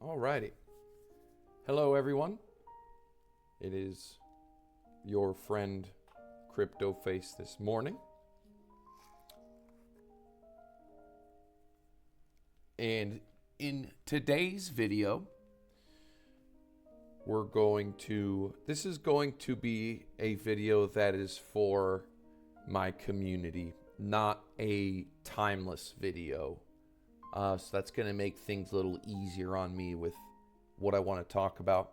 Alrighty. Hello, everyone. It is your friend CryptoFace this morning. And in today's video, this is going to be a video that is for my community, not a timeless video. So that's going to make things a little easier on me with what I want to talk about.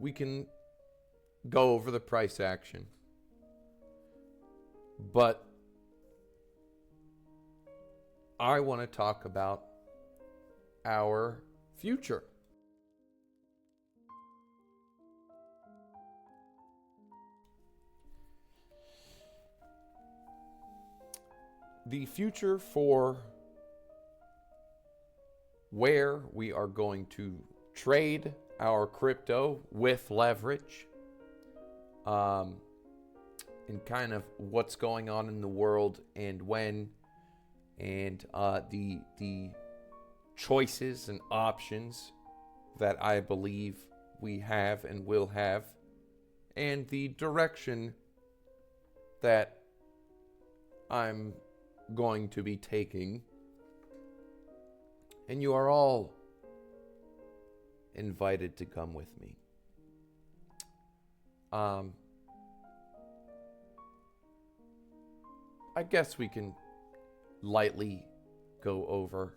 We can go over the price action, but I want to talk about our future. The future for where we are going to trade our crypto with leverage, and kind of what's going on in the world and when, and the choices and options that I believe we have and will have, and the direction that I'm going to be taking. And you are all invited to come with me. I guess we can lightly go over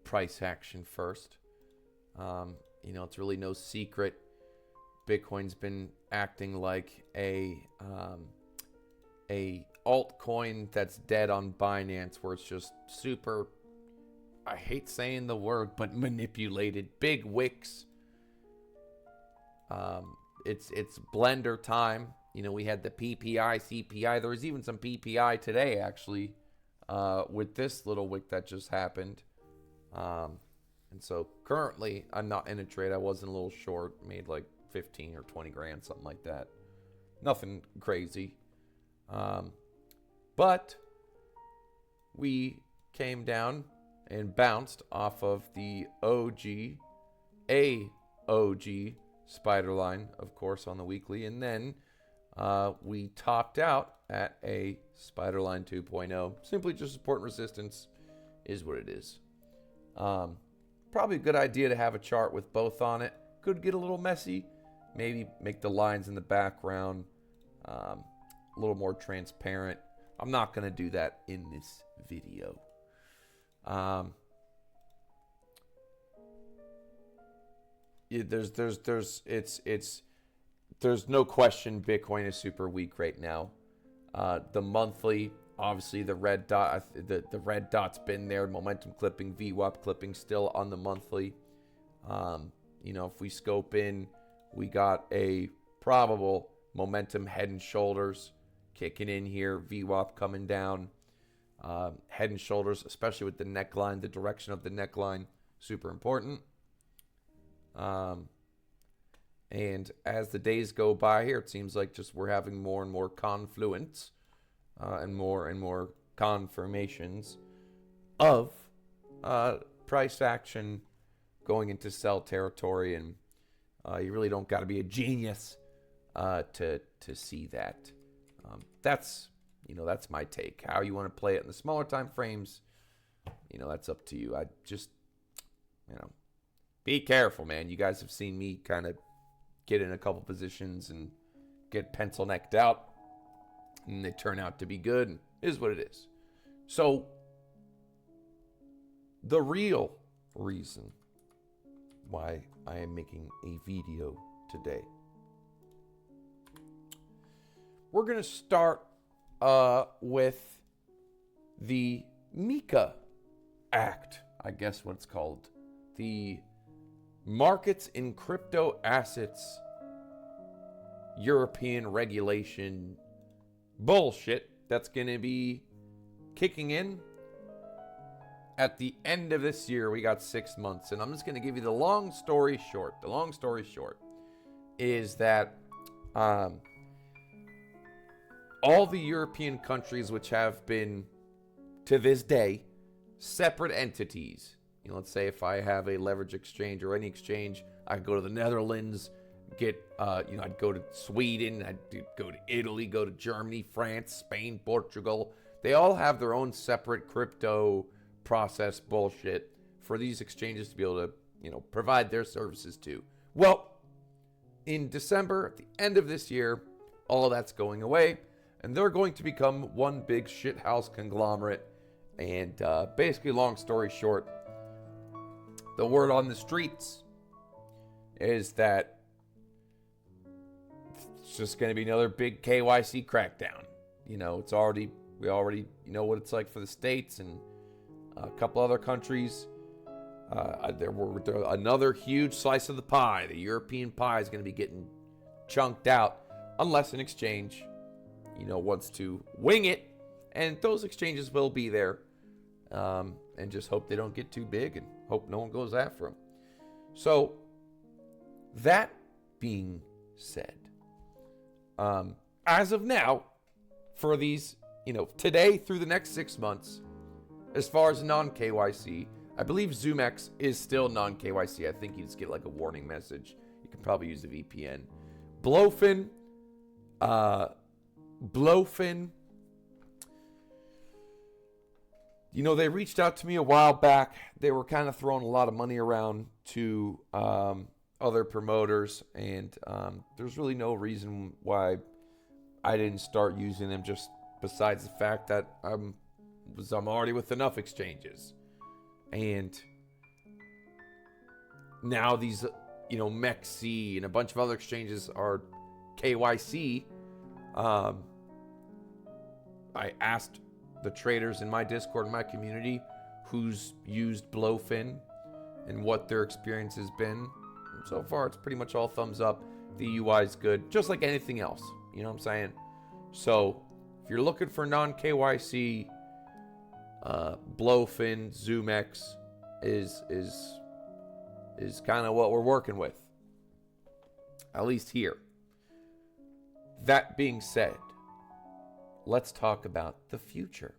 price action first. It's really no secret. Bitcoin's been acting like a altcoin that's dead on Binance, where it's just super, I hate saying the word, but manipulated. Big WEEX. It's blender time. We had the PPI, CPI. There was even some PPI today, actually, with this little wick that just happened. And so currently, I'm not in a trade. I was in a little short, made like 15 or 20 grand, something like that. Nothing crazy. But we came down and bounced off of the OG spider line, of course, on the weekly. And then we topped out at a spider line 2.0. Simply just support and resistance is what it is. Probably a good idea to have a chart with both on it. Could get a little messy. Maybe make the lines in the background a little more transparent. I'm not going to do that in this video. There's no question Bitcoin is super weak right now. The monthly, obviously the red dot, the red dot's been there. Momentum clipping, VWAP clipping still on the monthly. If we scope in, we got a probable momentum head and shoulders kicking in here, VWAP coming down, head and shoulders, especially with the neckline, the direction of the neckline, super important. And as the days go by here, it seems like just we're having more and more confluence and more confirmations of price action going into sell territory, and you really don't got to be a genius to see that. That's my take. How you want to play it in the smaller time frames, that's up to you. I just, be careful, man. You guys have seen me kind of get in a couple positions and get pencil necked out, and they turn out to be good, and it is what it is. So the real reason why I am making a video today, we're going to start with the MiCA Act, I guess what it's called. The Markets in Crypto Assets European regulation bullshit that's going to be kicking in at the end of this year. We got 6 months, and I'm just going to give you the long story short. The long story short is that all the European countries which have been, to this day, separate entities. Let's say if I have a leverage exchange or any exchange, I go to the Netherlands, I'd go to Sweden, I'd go to Italy, go to Germany, France, Spain, Portugal. They all have their own separate crypto process bullshit for these exchanges to be able to, provide their services to. Well, in December, at the end of this year, all of that's going away, and they're going to become one big shithouse conglomerate. And basically, long story short, the word on the streets is that it's just going to be another big KYC crackdown. We already know what it's like for the States and a couple other countries. There were another huge slice of the pie. The European pie is going to be getting chunked out unless an exchange, wants to wing it. And those exchanges will be there. And just hope they don't get too big and hope no one goes after them. So, that being said, as of now, for these, today through the next 6 months, as far as non-KYC, I believe ZOOMEX is still non-KYC. I think you just get like a warning message. You can probably use a VPN. BloFin, they reached out to me a while back. They were kind of throwing a lot of money around to other promoters, and there's really no reason why I didn't start using them, just besides the fact that I'm already with enough exchanges. And now these, MEXC and a bunch of other exchanges are KYC. I asked the traders in my Discord, in my community, who's used BloFin and what their experience has been. And so far, it's pretty much all thumbs up. The UI is good, just like anything else. You know what I'm saying? So, if you're looking for non-KYC, BloFin, ZOOMEX is kind of what we're working with, at least here. That being said, let's talk about the future.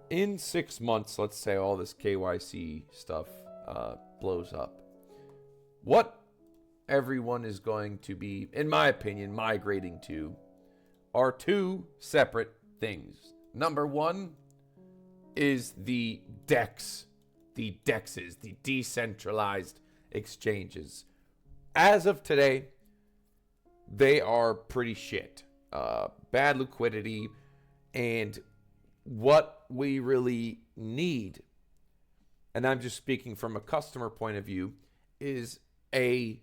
In 6 months, let's say all this KYC stuff blows up. What everyone is going to be, in my opinion, migrating to are two separate things. Number one is the DEX, the DEXs, the decentralized exchanges. As of today, they are pretty shit. Bad liquidity, and what we really need, and I'm just speaking from a customer point of view, is a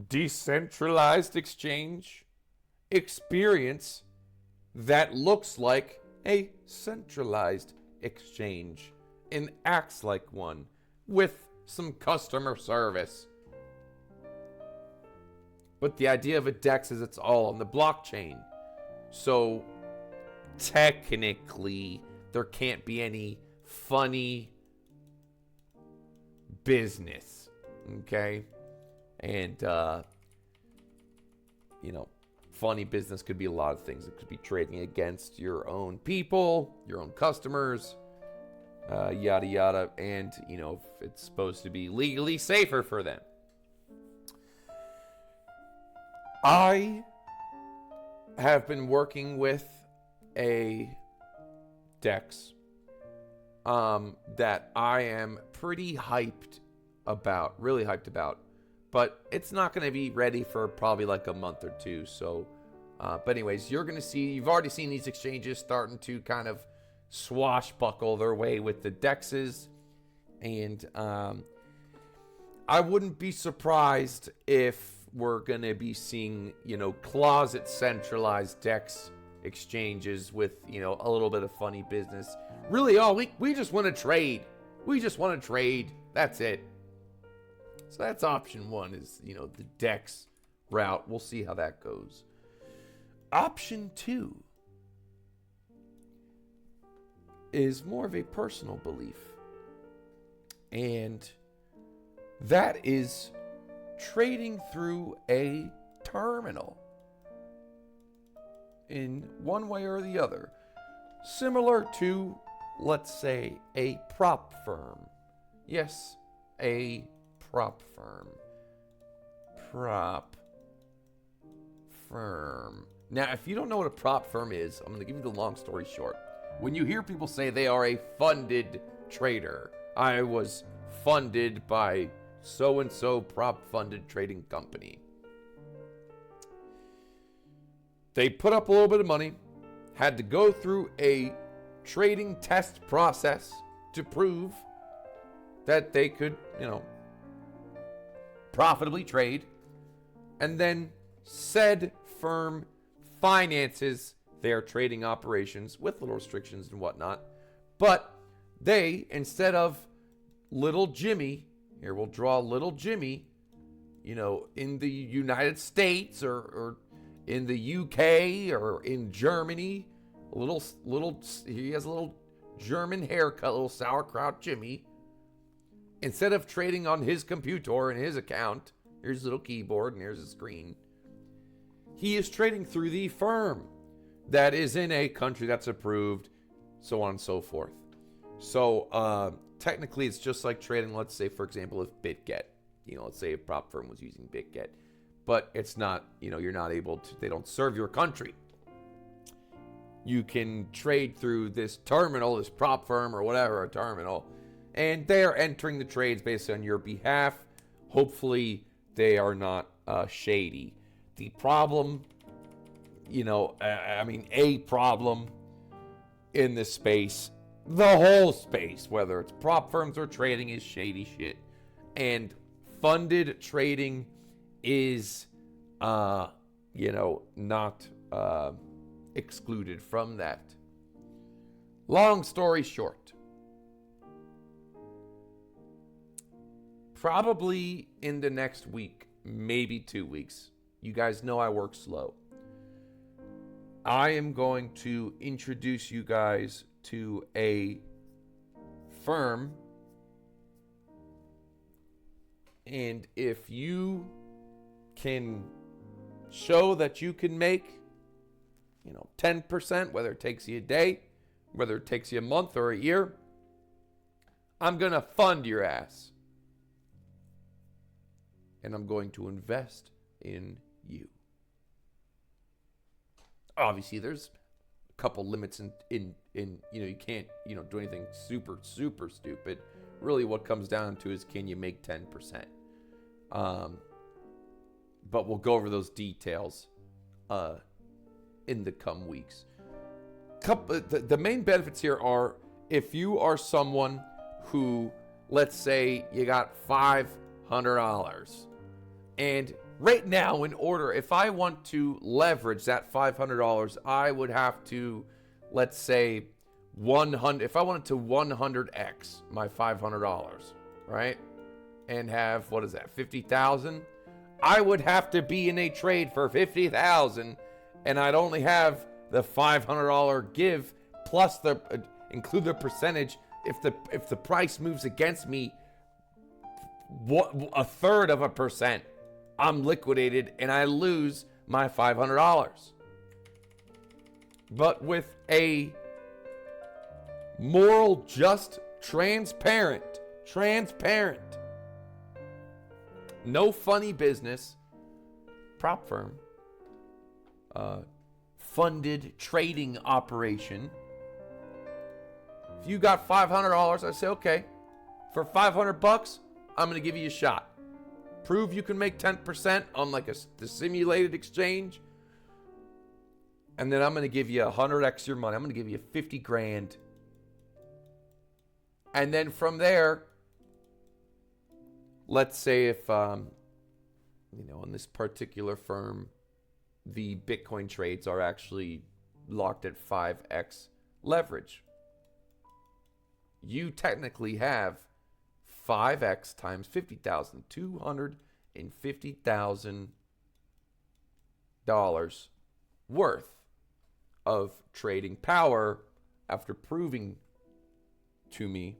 decentralized exchange experience that looks like a centralized exchange and acts like one with some customer service. But the idea of a DEX is it's all on the blockchain. So technically, there can't be any funny business. Okay? And, funny business could be a lot of things. It could be trading against your own people, your own customers, yada, yada. And, if it's supposed to be legally safer for them. I have been working with a DEX that I am pretty hyped about, really hyped about. But it's not going to be ready for probably like a month or two. So, but anyways, you've already seen these exchanges starting to kind of swashbuckle their way with the DEXs. And I wouldn't be surprised if we're going to be seeing, closet centralized DEX exchanges with, a little bit of funny business. Really, we just want to trade. We just want to trade. That's it. So that's option one, is, the DEX route. We'll see how that goes. Option two is more of a personal belief. And that is trading through a terminal in one way or the other. similar to, let's say, a prop firm. Yes, a prop firm. Prop firm. Now, if you don't know what a prop firm is, I'm going to give you the long story short. When you hear people say they are a funded trader, I was funded by so-and-so prop funded trading company. They put up a little bit of money, had to go through a trading test process to prove that they could, profitably trade. And then said firm finances their trading operations with little restrictions and whatnot. But they, instead of little Jimmy, here we'll draw little Jimmy, in the United States or in the UK or in Germany, he has a little German haircut, little sauerkraut Jimmy. Instead of trading on his computer and his account, here's his little keyboard and here's his screen. He is trading through the firm that is in a country that's approved, so on and so forth. So technically, it's just like trading, let's say, for example, if BitGet, let's say a prop firm was using BitGet, but it's not, you're not able to, they don't serve your country. You can trade through this terminal, this prop firm or whatever, a terminal, and they are entering the trades based on your behalf. Hopefully, they are not shady. The problem, a problem in this space, the whole space, whether it's prop firms or trading, is shady shit. And funded trading is, not excluded from that. Long story short, probably in the next week, maybe 2 weeks, you guys know I work slow. I am going to introduce you guys to a firm, and if you can show that you can make 10%, whether it takes you a day, whether it takes you a month or a year, I'm going to fund your ass. And I'm going to invest in you. Obviously, there's a couple limits in you can't, do anything super, super stupid. Really what comes down to is, can you make 10%? But we'll go over those details in the come weeks. The main benefits here are, if you are someone who, let's say you got $500, and right now, if I want to leverage that $500, I would have to, let's say, if I wanted to 100x my $500, right? And have, what is that, 50,000? I would have to be in a trade for 50,000, and I'd only have the $500 give plus include the percentage. If the price moves against me, a third of a percent, I'm liquidated and I lose my $500. But with a moral, just, transparent, no funny business, prop firm, funded trading operation, if you got $500, I say, okay, for $500, I'm going to give you a shot. Prove you can make 10% on like the simulated exchange. And then I'm going to give you 100x your money. I'm going to give you 50 grand. And then from there, let's say if, in this particular firm, the Bitcoin trades are actually locked at 5x leverage. You technically have 5x times 50,000, $250,000 worth of trading power after proving to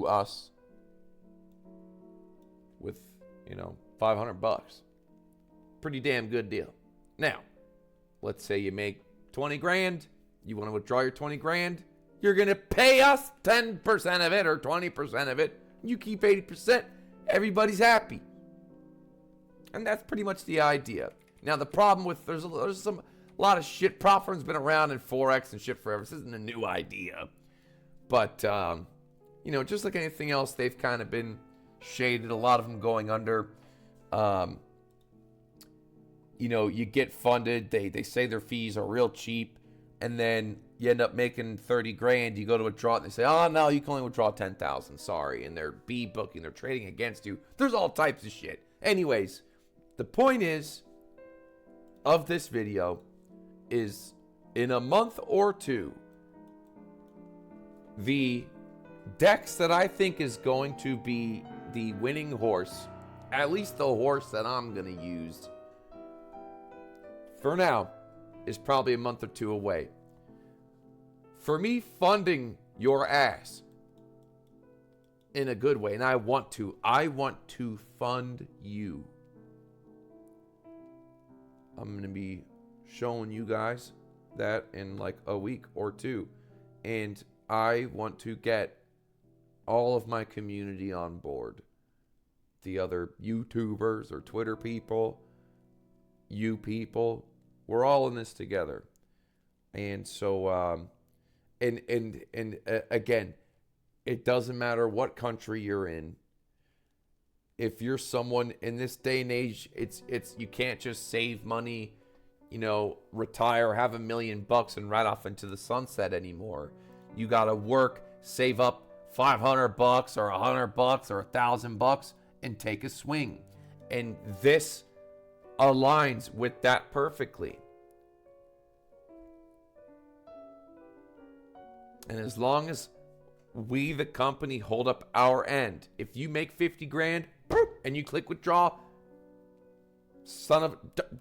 us with, $500. Pretty damn good deal. Now, let's say you make 20 grand, You want to withdraw your 20 grand? You're going to pay us 10% of it or 20% of it. You keep 80%. Everybody's happy. And that's pretty much the idea. Now, the problem with, there's a lot of shit. Prop firms been around in Forex and shit forever. This isn't a new idea. But, you know, just like anything else, they've kind of been shaded. A lot of them going under. You know, you get funded. They say their fees are real cheap. And then you end up making 30 grand. You go to withdraw it and they say, oh, no, you can only withdraw 10,000. Sorry. And they're booking. They're trading against you. There's all types of shit. Anyways, the point of this video is in a month or two, the DEX that I think is going to be the winning horse, at least the horse that I'm going to use for now, is probably a month or two away. For me funding your ass in a good way, and I want to fund you. I'm going to be showing you guys that in like a week or two. And I want to get all of my community on board. The other YouTubers or Twitter people, you people, we're all in this together. And so, again, it doesn't matter what country you're in. If you're someone in this day and age, it's you can't just save money, you know, retire, have $1 million and ride off into the sunset anymore. You got to work, save up $500 or $100 or $1,000 and take a swing. And this aligns with that perfectly. And as long as we, the company, hold up our end, if you make 50 grand and you click withdraw,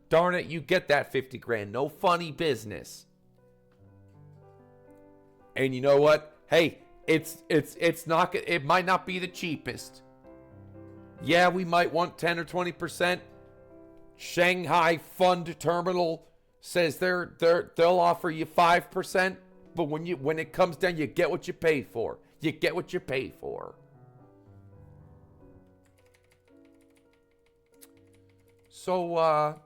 darn it, you get that 50 grand. No funny business. And you know what? Hey, it's not, it might not be the cheapest. Yeah, we might want 10 or 20%. Shanghai Fund Terminal says they'll offer you 5%, but when it comes down, you get what you pay for. You get what you pay for. So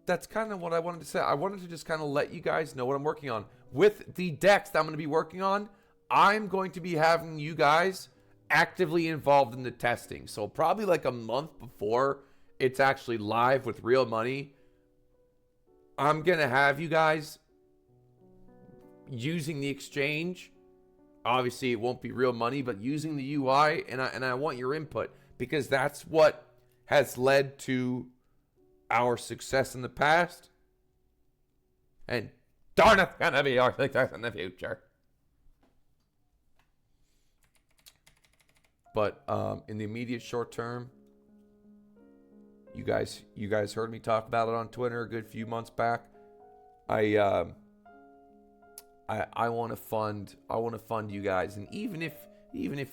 that's kind of what I wanted to say. I wanted to just kind of let you guys know what I'm working on. With the decks that I'm going to be working on, I'm going to be having you guys actively involved in the testing. So probably like a month before it's actually live with real money, I'm going to have you guys using the exchange. Obviously, it won't be real money, but using the UI, and I want your input, because that's what has led to our success in the past, and darn it's gonna be our success in the future. But in the immediate short term, you guys heard me talk about it on Twitter a good few months back. I want to fund you guys, and even if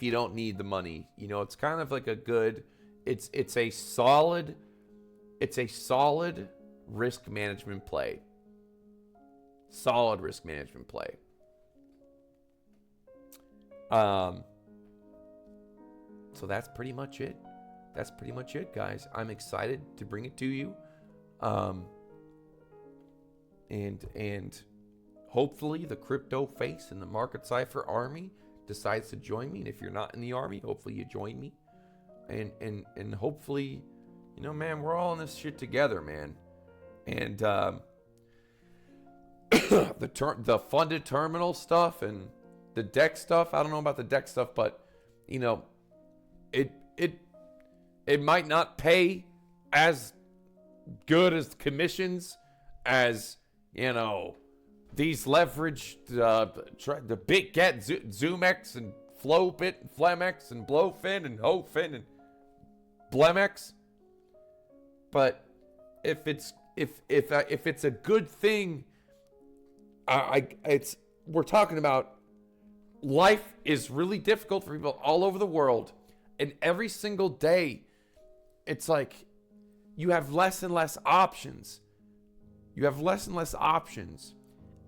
you don't need the money, you know, it's kind of like a good, it's a solid risk management play. Solid risk management play. So that's pretty much it. That's pretty much it, guys. I'm excited to bring it to you. And hopefully the CryptoFace and the Market Cipher army decides to join me. And if you're not in the army, hopefully you join me. And hopefully, you know, man, we're all in this shit together, man. And the funded terminal stuff and the deck stuff, I don't know about the deck stuff, but you know, it might not pay as good as commissions as, you know, these leveraged the big get ZOOMEX and FlowBit and PHEMEX and BloFin and HOFin and BLEMEX. But if it's a good thing, we're talking about life is really difficult for people all over the world, and every single day it's like you have less and less options. You have less and less options.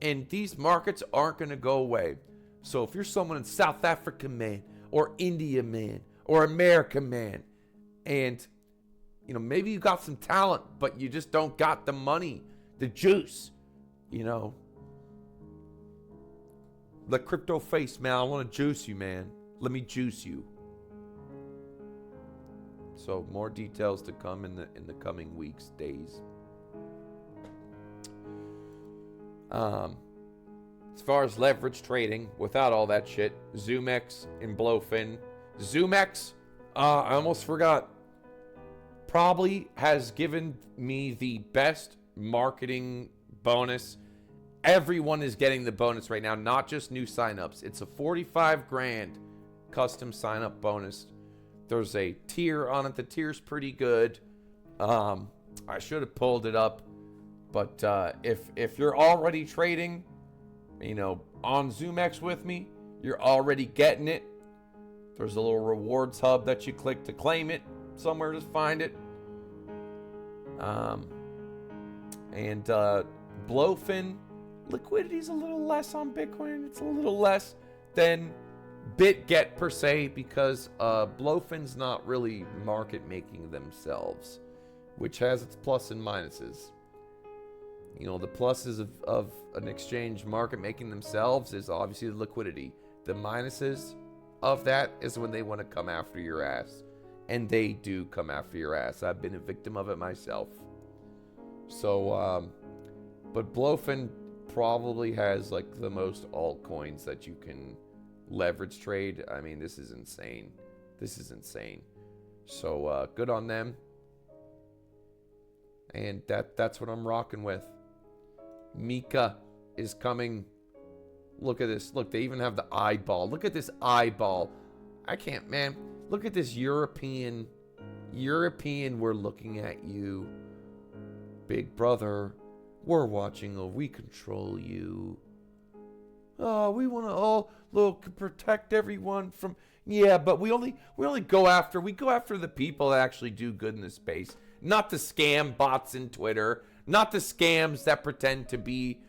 And these markets aren't going to go away. So if you're someone in South Africa, man, or India, man, or America, man, and you know, maybe you got some talent, but you just don't got the money, the juice, you know. Let CryptoFace, man, I want to juice you, man. Let me juice you. So more details to come in the coming weeks, days. As far as leverage trading, without all that shit, ZOOMEX and BloFin. ZOOMEX, I almost forgot, probably has given me the best marketing bonus. Everyone is getting the bonus right now, not just new signups. It's a 45 grand custom sign-up bonus. There's a tier on it. The tier's pretty good. I should have pulled it up, but if you're already trading, you know, on ZOOMEX with me, you're already getting it. There's a little rewards hub that you click to claim it. Somewhere to find it. And BloFin, liquidity's a little less on Bitcoin. It's a little less than BitGet per se, because BloFin's not really market making themselves, which has its plus and minuses. You know, the pluses of an exchange market making themselves is obviously the liquidity. The minuses of that is when they want to come after your ass. And they do come after your ass. I've been a victim of it myself. So, but BloFin probably has like the most altcoins that you can leverage trade. I mean, this is insane. This is insane. So, good on them. And that's what I'm rocking with. MiCA is coming. Look at this. Look, they even have the eyeball. Look at this eyeball. I can't, man. Look at this European. We're looking at you. Big brother. We're watching. Oh, we control you. Oh, we want to look, protect everyone from. Yeah, but we only go after the people that actually do good in this space. Not the scam bots in Twitter. Not the scams that pretend to be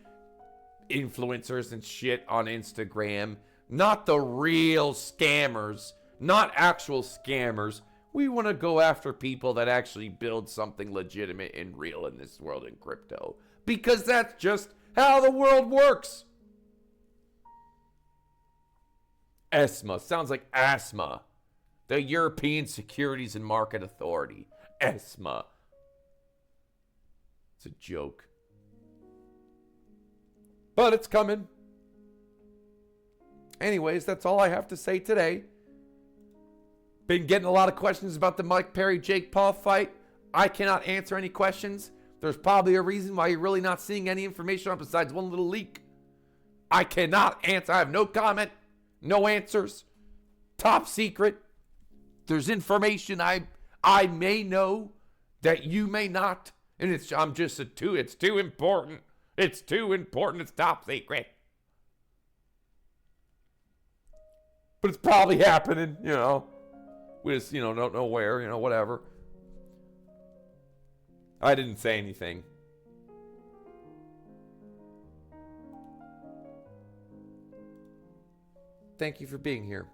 influencers and shit on Instagram. Not the real scammers. Not actual scammers. We want to go after people that actually build something legitimate and real in this world in crypto. Because that's just how the world works. ESMA. Sounds like asthma. The European Securities and Market Authority. ESMA. It's a joke. But it's coming. Anyways, that's all I have to say today. Been getting a lot of questions about the Mike Perry Jake Paul fight. I cannot answer any questions. There's probably a reason why you're really not seeing any information on besides one little leak. I cannot answer. I have no comment, no answers. Top secret. There's information I may know that you may not. And it's too important. It's too important. It's top secret. But it's probably happening, you know. We just, don't know where, whatever. I didn't say anything. Thank you for being here.